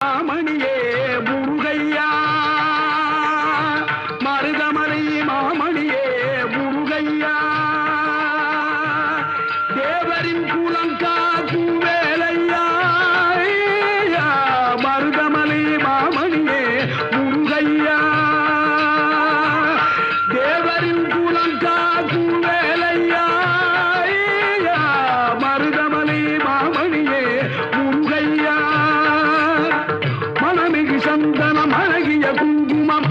மாமணியே முருகையா மருதமலை மாமணியே முருகையா தேவரின் குலம் காக்கும் வேலையா மருதமலை மாமணியே முருகையா தேவரின் குலம் காக்கும் வேலையா மருதமலை மாமணியே முருகையா மனமிகு சந்தனம் அழகிய குங்குமம்